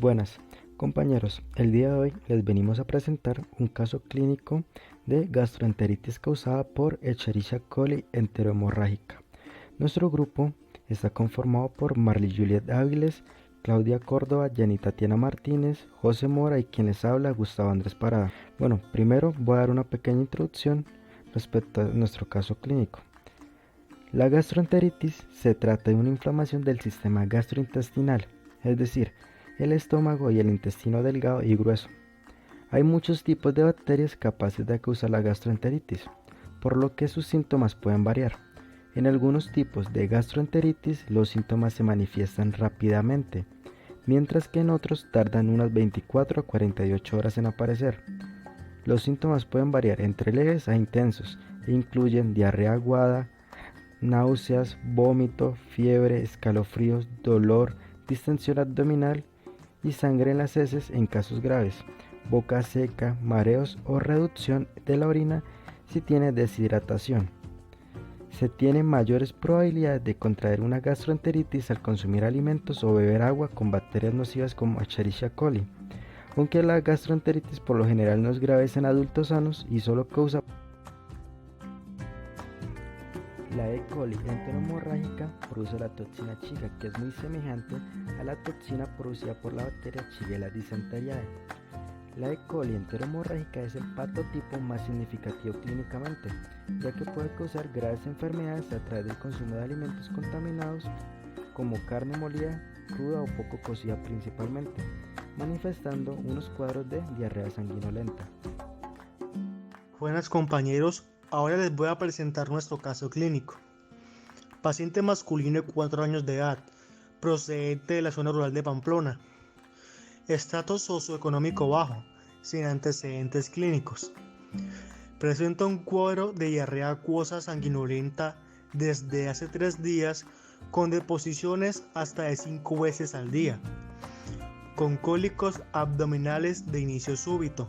Buenas, compañeros. El día de hoy les venimos a presentar un caso clínico de gastroenteritis causada por Escherichia coli enterohemorrágica. Nuestro grupo está conformado por Marly Juliet Áviles, Claudia Córdoba, Jenny Tatiana Martínez, José Mora y quien les habla, Gustavo Andrés Parada. Bueno, primero voy a dar una pequeña introducción respecto a nuestro caso clínico. La gastroenteritis se trata de una inflamación del sistema gastrointestinal, es decir, el estómago y el intestino delgado y grueso. Hay muchos tipos de bacterias capaces de causar la gastroenteritis, por lo que sus síntomas pueden variar. En algunos tipos de gastroenteritis los síntomas se manifiestan rápidamente, mientras que en otros tardan unas 24 a 48 horas en aparecer. Los síntomas pueden variar entre leves a intensos e incluyen diarrea aguda, náuseas, vómito, fiebre, escalofríos, dolor, distensión abdominal y sangre en las heces en casos graves, boca seca, mareos o reducción de la orina si tiene deshidratación. Se tienen mayores probabilidades de contraer una gastroenteritis al consumir alimentos o beber agua con bacterias nocivas como Escherichia coli, aunque la gastroenteritis por lo general no es grave en adultos sanos y solo causa. La E. coli enterohemorrágica produce la toxina chiga, que es muy semejante a la toxina producida por la bacteria Shigella dysenteriae. La E. coli enterohemorrágica es el patotipo más significativo clínicamente, ya que puede causar graves enfermedades a través del consumo de alimentos contaminados como carne molida, cruda o poco cocida principalmente, manifestando unos cuadros de diarrea sanguinolenta. Buenas compañeros, ahora les voy a presentar nuestro caso clínico. Paciente masculino de 4 años de edad, procedente de la zona rural de Pamplona. Estrato socioeconómico bajo, sin antecedentes clínicos. Presenta un cuadro de diarrea acuosa sanguinolenta desde hace 3 días, con deposiciones hasta de 5 veces al día, con cólicos abdominales de inicio súbito,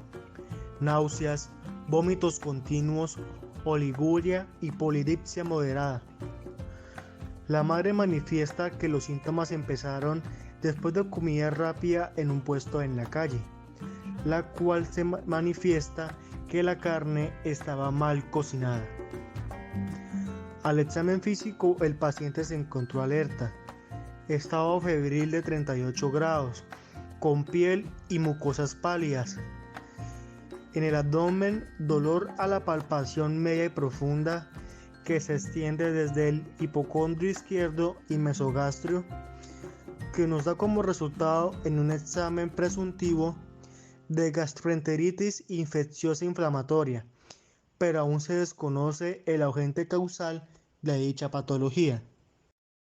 náuseas, vómitos continuos, oliguria y polidipsia moderada. La madre manifiesta que los síntomas empezaron después de comida rápida en un puesto en la calle, la cual se manifiesta que la carne estaba mal cocinada. Al examen físico el paciente se encontró alerta, estado febril de 38 grados, con piel y mucosas pálidas. En el abdomen, dolor a la palpación media y profunda que se extiende desde el hipocondrio izquierdo y mesogastrio, que nos da como resultado en un examen presuntivo de gastroenteritis infecciosa inflamatoria, pero aún se desconoce el agente causal de dicha patología.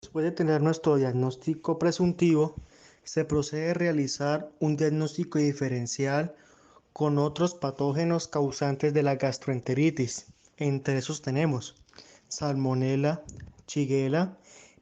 Después de tener nuestro diagnóstico presuntivo, se procede a realizar un diagnóstico diferencial con otros patógenos causantes de la gastroenteritis. Entre esos tenemos Salmonella, Shigella,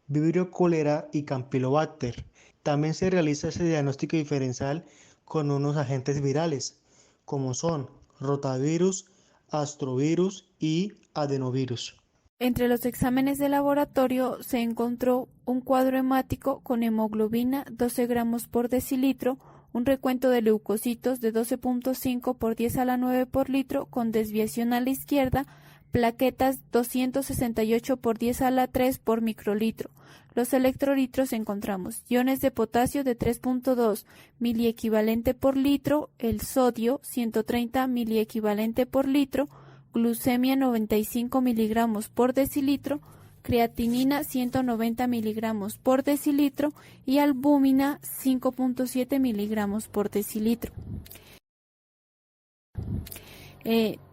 Vibrio cholera y Campylobacter. También se realiza ese diagnóstico diferencial con unos agentes virales, como son rotavirus, astrovirus y adenovirus. Entre los exámenes de laboratorio se encontró un cuadro hemático con hemoglobina 12 gramos por decilitro, un recuento de leucocitos de 12.5 por 10 a la 9 por litro con desviación a la izquierda, plaquetas 268 por 10 a la 3 por microlitro. Los electrolitos encontramos iones de potasio de 3.2 miliequivalente por litro, el sodio 130 miliequivalente por litro, glucemia 95 miligramos por decilitro, creatinina 190 miligramos por decilitro y albúmina 5.7 miligramos por decilitro.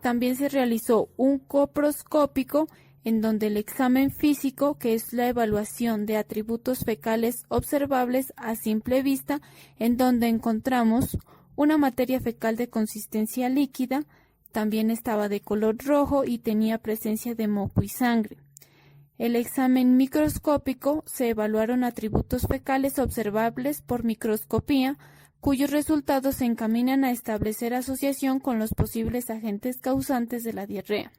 También se realizó un coproscópico en donde el examen físico, que es la evaluación de atributos fecales observables a simple vista, en donde encontramos una materia fecal de consistencia líquida, también estaba de color rojo y tenía presencia de moco y sangre. El examen microscópico se evaluaron atributos fecales observables por microscopía, cuyos resultados se encaminan a establecer asociación con los posibles agentes causantes de la diarrea.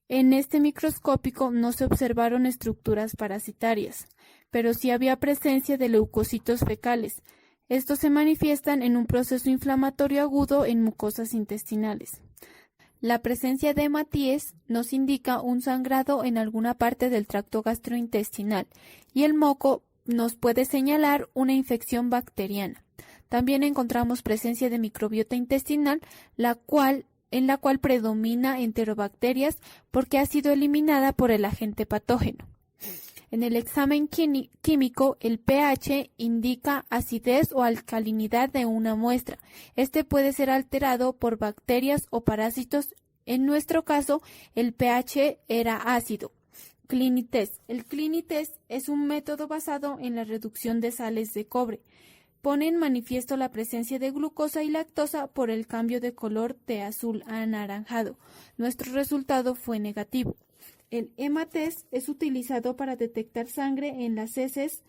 En este microscópico no se observaron estructuras parasitarias, pero sí había presencia de leucocitos fecales. Estos se manifiestan en un proceso inflamatorio agudo en mucosas intestinales. La presencia de hematíes nos indica un sangrado en alguna parte del tracto gastrointestinal y el moco nos puede señalar una infección bacteriana. También encontramos presencia de microbiota intestinal, en la cual predomina enterobacterias porque ha sido eliminada por el agente patógeno. En el examen químico, el pH indica acidez o alcalinidad de una muestra. Este puede ser alterado por bacterias o parásitos. En nuestro caso, el pH era ácido. Clinitest. El Clinitest es un método basado en la reducción de sales de cobre. Pone en manifiesto la presencia de glucosa y lactosa por el cambio de color de azul a anaranjado. Nuestro resultado fue negativo. El hematest es utilizado para detectar sangre en las heces.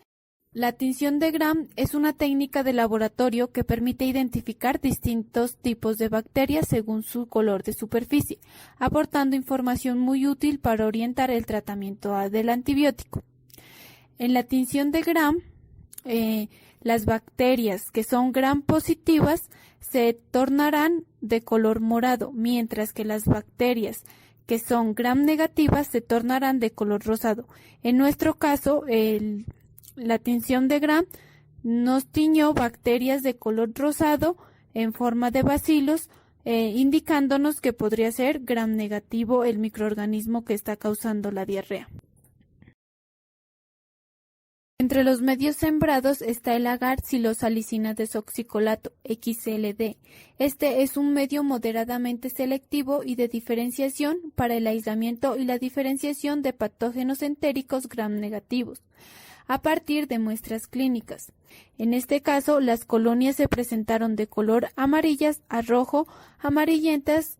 La tinción de Gram es una técnica de laboratorio que permite identificar distintos tipos de bacterias según su color de superficie, aportando información muy útil para orientar el tratamiento del antibiótico. En la tinción de Gram, las bacterias que son Gram positivas se tornarán de color morado, mientras que las bacterias que son Gram negativas se tornarán de color rosado. En nuestro caso, la tinción de Gram nos tiñó bacterias de color rosado en forma de bacilos, indicándonos que podría ser Gram negativo el microorganismo que está causando la diarrea. Entre los medios sembrados está el agar xilosalicina desoxicolato, XLD. Este es un medio moderadamente selectivo y de diferenciación para el aislamiento y la diferenciación de patógenos entéricos Gram negativos, a partir de muestras clínicas. En este caso, las colonias se presentaron de color amarillas a rojo amarillentas.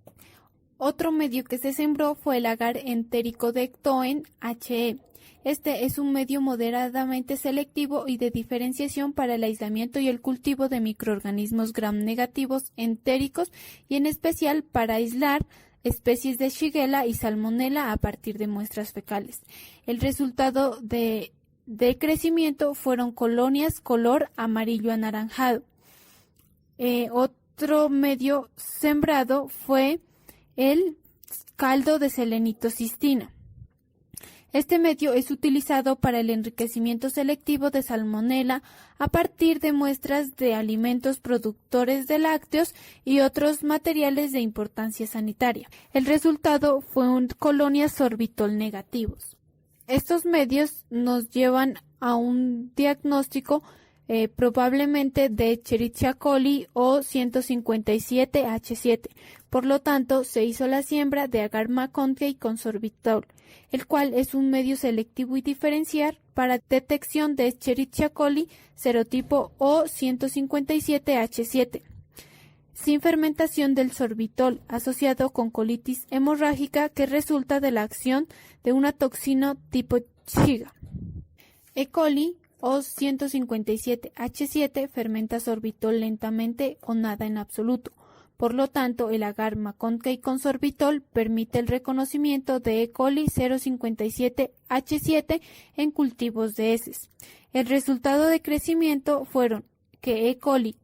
Otro medio que se sembró fue el agar entérico de Toen HE. Este es un medio moderadamente selectivo y de diferenciación para el aislamiento y el cultivo de microorganismos Gram negativos entéricos y en especial para aislar especies de Shigella y Salmonella a partir de muestras fecales. El resultado de crecimiento fueron colonias color amarillo anaranjado. Otro medio sembrado fue el caldo de selenitocistina. Este medio es utilizado para el enriquecimiento selectivo de Salmonella a partir de muestras de alimentos productores de lácteos y otros materiales de importancia sanitaria. El resultado fue colonias sorbitol negativos. Estos medios nos llevan a un diagnóstico probablemente de Escherichia coli o 157H7. Por lo tanto, se hizo la siembra de agar McConkey con sorbitol, el cual es un medio selectivo y diferencial para detección de Escherichia coli serotipo O157H7, sin fermentación del sorbitol, asociado con colitis hemorrágica que resulta de la acción de una toxina tipo Shiga. E. coli O157H7 fermenta sorbitol lentamente o nada en absoluto. Por lo tanto, el agar McConkey con sorbitol permite el reconocimiento de E. coli 057H7 en cultivos de heces. El resultado de crecimiento fueron que E. coli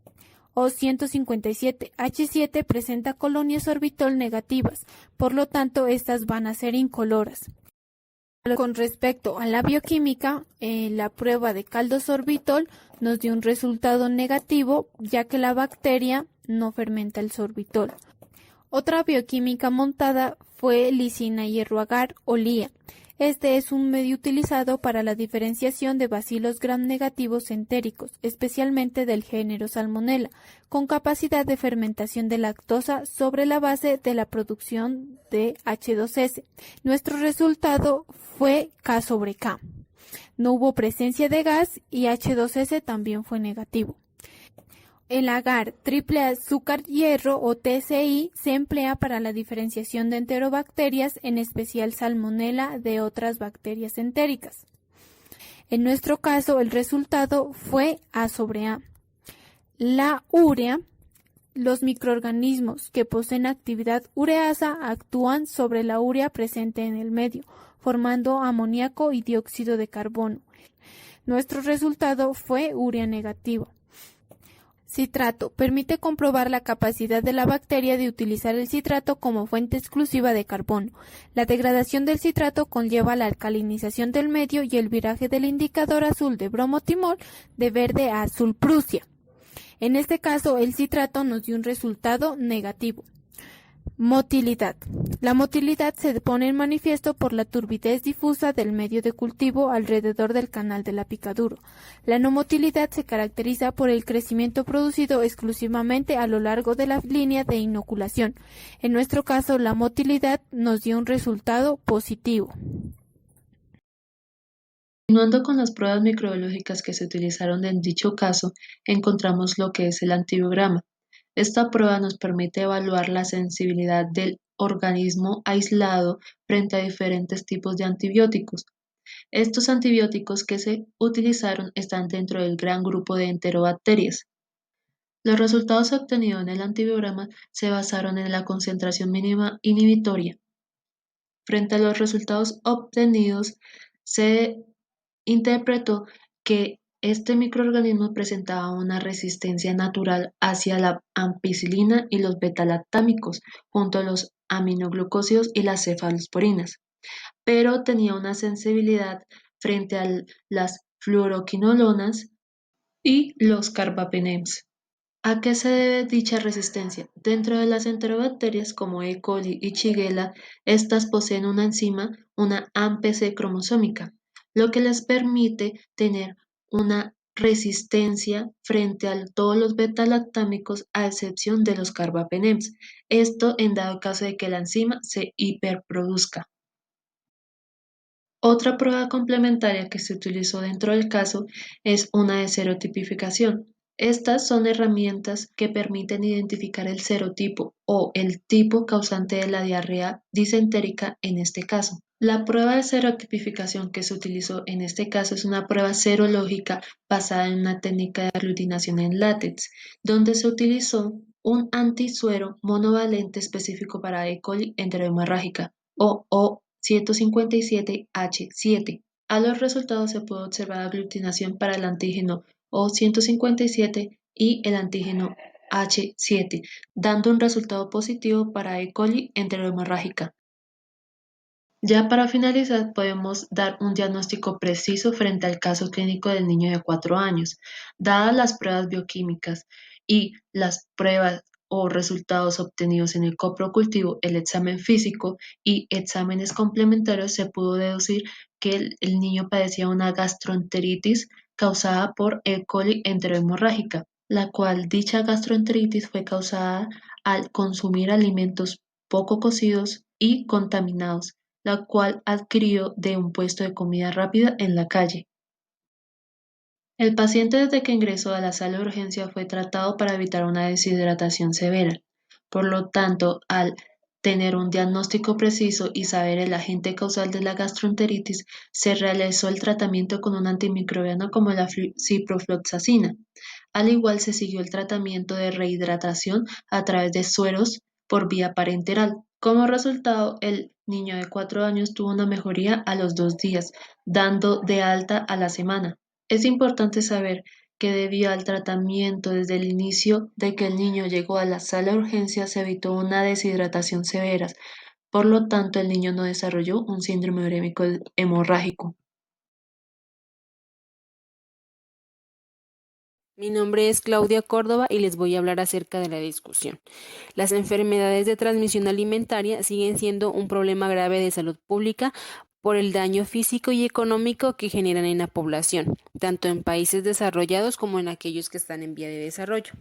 O157H7 presenta colonias sorbitol negativas, por lo tanto, estas van a ser incoloras. Con respecto a la bioquímica, la prueba de caldo sorbitol nos dio un resultado negativo, ya que la bacteria no fermenta el sorbitol. Otra bioquímica montada fue lisina hierro agar o LIA. Este es un medio utilizado para la diferenciación de bacilos gram negativos entéricos, especialmente del género Salmonella, con capacidad de fermentación de lactosa sobre la base de la producción de H2S. Nuestro resultado fue K sobre K. No hubo presencia de gas y H2S también fue negativo. El agar triple azúcar hierro o TSI se emplea para la diferenciación de enterobacterias, en especial Salmonella, de otras bacterias entéricas. En nuestro caso, el resultado fue A sobre A. La urea, los microorganismos que poseen actividad ureasa actúan sobre la urea presente en el medio, formando amoníaco y dióxido de carbono. Nuestro resultado fue urea negativo. Citrato. Permite comprobar la capacidad de la bacteria de utilizar el citrato como fuente exclusiva de carbono. La degradación del citrato conlleva la alcalinización del medio y el viraje del indicador azul de bromotimol de verde a azul Prusia. En este caso, el citrato nos dio un resultado negativo. Motilidad. La motilidad se pone en manifiesto por la turbidez difusa del medio de cultivo alrededor del canal de la picadura. La no motilidad se caracteriza por el crecimiento producido exclusivamente a lo largo de la línea de inoculación. En nuestro caso, la motilidad nos dio un resultado positivo. Continuando con las pruebas microbiológicas que se utilizaron en dicho caso, encontramos lo que es el antibiograma. Esta prueba nos permite evaluar la sensibilidad del organismo aislado frente a diferentes tipos de antibióticos. Estos antibióticos que se utilizaron están dentro del gran grupo de enterobacterias. Los resultados obtenidos en el antibiograma se basaron en la concentración mínima inhibitoria. Frente a los resultados obtenidos, se interpretó que este microorganismo presentaba una resistencia natural hacia la ampicilina y los betalactámicos, junto a los aminoglucósidos y las cefalosporinas, pero tenía una sensibilidad frente a las fluoroquinolonas y los carbapenems. ¿A qué se debe dicha resistencia? Dentro de las enterobacterias como E. coli y Shigella, estas poseen una enzima, una AMPC cromosómica, lo que les permite tener una resistencia frente a todos los betalactámicos a excepción de los carbapenems. Esto en dado caso de que la enzima se hiperproduzca. Otra prueba complementaria que se utilizó dentro del caso es una de serotipificación. Estas son herramientas que permiten identificar el serotipo o el tipo causante de la diarrea disentérica en este caso. La prueba de serotipificación que se utilizó en este caso es una prueba serológica basada en una técnica de aglutinación en látex, donde se utilizó un antisuero monovalente específico para E. coli enterohemorrágica o O157H7. A los resultados se pudo observar aglutinación para el antígeno O157 y el antígeno H7, dando un resultado positivo para E. coli enterohemorrágica. Ya para finalizar, podemos dar un diagnóstico preciso frente al caso clínico del niño de 4 años. Dadas las pruebas bioquímicas y las pruebas o resultados obtenidos en el coprocultivo, el examen físico y exámenes complementarios, se pudo deducir que el niño padecía una gastroenteritis causada por E. coli enterohemorrágica, la cual dicha gastroenteritis fue causada al consumir alimentos poco cocidos y contaminados, la cual adquirió de un puesto de comida rápida en la calle. El paciente desde que ingresó a la sala de urgencia fue tratado para evitar una deshidratación severa. Por lo tanto, al tener un diagnóstico preciso y saber el agente causal de la gastroenteritis, se realizó el tratamiento con un antimicrobiano como la ciprofloxacina. Al igual se siguió el tratamiento de rehidratación a través de sueros por vía parenteral. Como resultado, el niño de 4 años tuvo una mejoría a los 2 días, dando de alta a la semana. Es importante saber que debido al tratamiento desde el inicio de que el niño llegó a la sala de urgencias se evitó una deshidratación severa, por lo tanto el niño no desarrolló un síndrome urémico hemorrágico. Mi nombre es Claudia Córdoba y les voy a hablar acerca de la discusión. Las enfermedades de transmisión alimentaria siguen siendo un problema grave de salud pública por el daño físico y económico que generan en la población, tanto en países desarrollados como en aquellos que están en vía de desarrollo.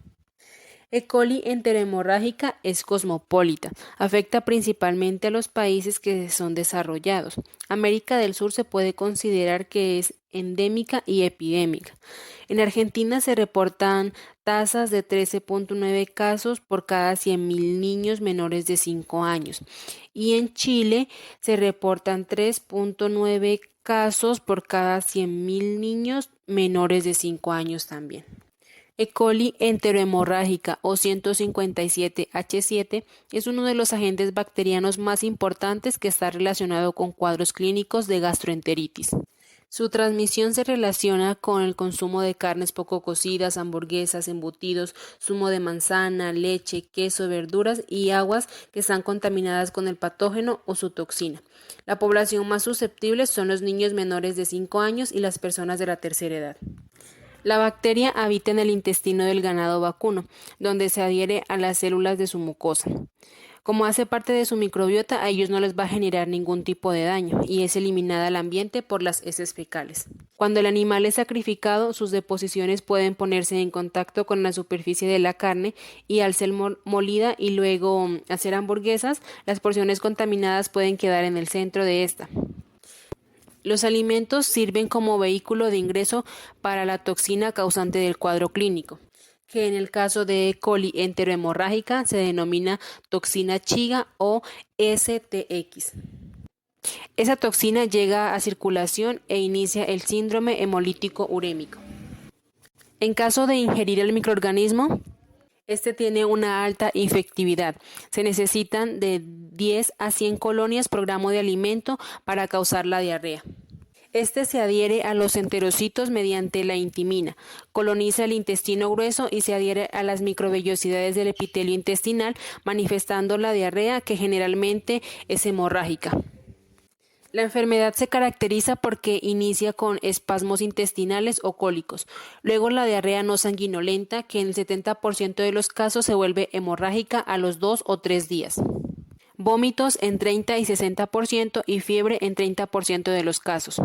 E. coli enterohemorrágica es cosmopolita, afecta principalmente a los países que son desarrollados. América del Sur se puede considerar que es endémica y epidémica. En Argentina se reportan tasas de 13.9 casos por cada 100.000 niños menores de 5 años y en Chile se reportan 3.9 casos por cada 100.000 niños menores de 5 años también. E. coli enterohemorrágica o 157H7 es uno de los agentes bacterianos más importantes que está relacionado con cuadros clínicos de gastroenteritis. Su transmisión se relaciona con el consumo de carnes poco cocidas, hamburguesas, embutidos, zumo de manzana, leche, queso, verduras y aguas que están contaminadas con el patógeno o su toxina. La población más susceptible son los niños menores de 5 años y las personas de la tercera edad. La bacteria habita en el intestino del ganado vacuno, donde se adhiere a las células de su mucosa. Como hace parte de su microbiota, a ellos no les va a generar ningún tipo de daño y es eliminada al ambiente por las heces fecales. Cuando el animal es sacrificado, sus deposiciones pueden ponerse en contacto con la superficie de la carne y al ser molida y luego hacer hamburguesas, las porciones contaminadas pueden quedar en el centro de esta. Los alimentos sirven como vehículo de ingreso para la toxina causante del cuadro clínico, que en el caso de E. coli enterohemorrágica se denomina toxina Chiga o STX. Esa toxina llega a circulación e inicia el síndrome hemolítico urémico. En caso de ingerir el microorganismo, este tiene una alta infectividad. Se necesitan de 10 a 100 colonias por gramo de alimento para causar la diarrea. Este se adhiere a los enterocitos mediante la intimina, coloniza el intestino grueso y se adhiere a las microvellosidades del epitelio intestinal, manifestando la diarrea que generalmente es hemorrágica. La enfermedad se caracteriza porque inicia con espasmos intestinales o cólicos, luego la diarrea no sanguinolenta que en el 70% de los casos se vuelve hemorrágica a los 2 o 3 días. Vómitos en 30 y 60% y fiebre en 30% de los casos.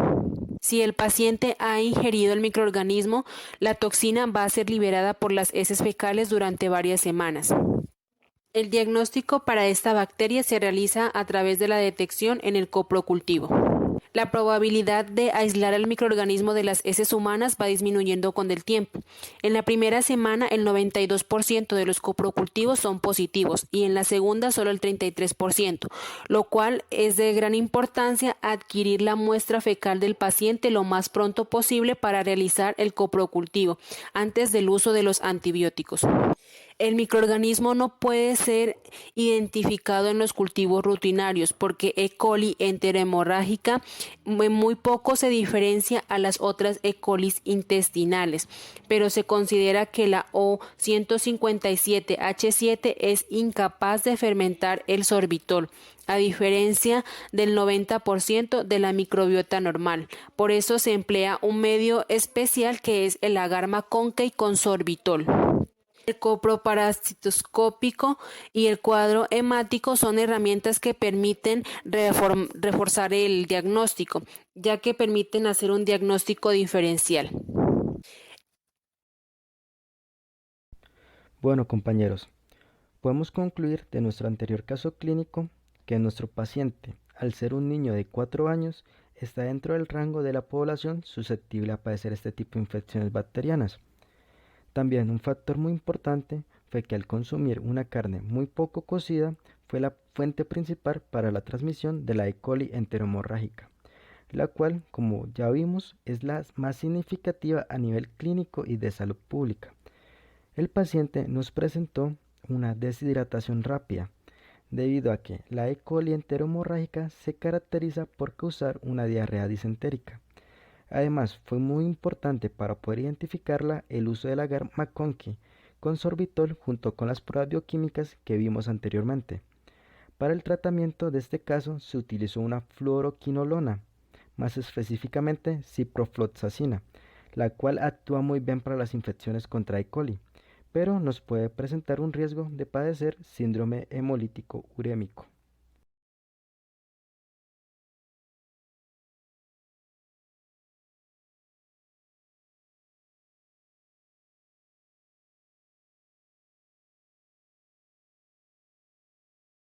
Si el paciente ha ingerido el microorganismo, la toxina va a ser liberada por las heces fecales durante varias semanas. El diagnóstico para esta bacteria se realiza a través de la detección en el coprocultivo. La probabilidad de aislar al microorganismo de las heces humanas va disminuyendo con el tiempo. En la primera semana el 92% de los coprocultivos son positivos y en la segunda solo el 33%, lo cual es de gran importancia adquirir la muestra fecal del paciente lo más pronto posible para realizar el coprocultivo antes del uso de los antibióticos. El microorganismo no puede ser identificado en los cultivos rutinarios porque E. coli enterohemorrágica muy poco se diferencia a las otras E. colis intestinales, pero se considera que la O157H7 es incapaz de fermentar el sorbitol, a diferencia del 90% de la microbiota normal. Por eso se emplea un medio especial que es el agar McConkey con sorbitol. El coproparasitoscópico y el cuadro hemático son herramientas que permiten reforzar el diagnóstico, ya que permiten hacer un diagnóstico diferencial. Bueno, compañeros, podemos concluir de nuestro anterior caso clínico que nuestro paciente, al ser un niño de 4 años, está dentro del rango de la población susceptible a padecer este tipo de infecciones bacterianas. También un factor muy importante fue que al consumir una carne muy poco cocida fue la fuente principal para la transmisión de la E. coli enterohemorrágica, la cual, como ya vimos, es la más significativa a nivel clínico y de salud pública. El paciente nos presentó una deshidratación rápida, debido a que la E. coli enterohemorrágica se caracteriza por causar una diarrea disentérica. Además, fue muy importante para poder identificarla el uso del agar McConkey con sorbitol junto con las pruebas bioquímicas que vimos anteriormente. Para el tratamiento de este caso se utilizó una fluoroquinolona, más específicamente ciprofloxacina, la cual actúa muy bien para las infecciones contra E. coli, pero nos puede presentar un riesgo de padecer síndrome hemolítico urémico.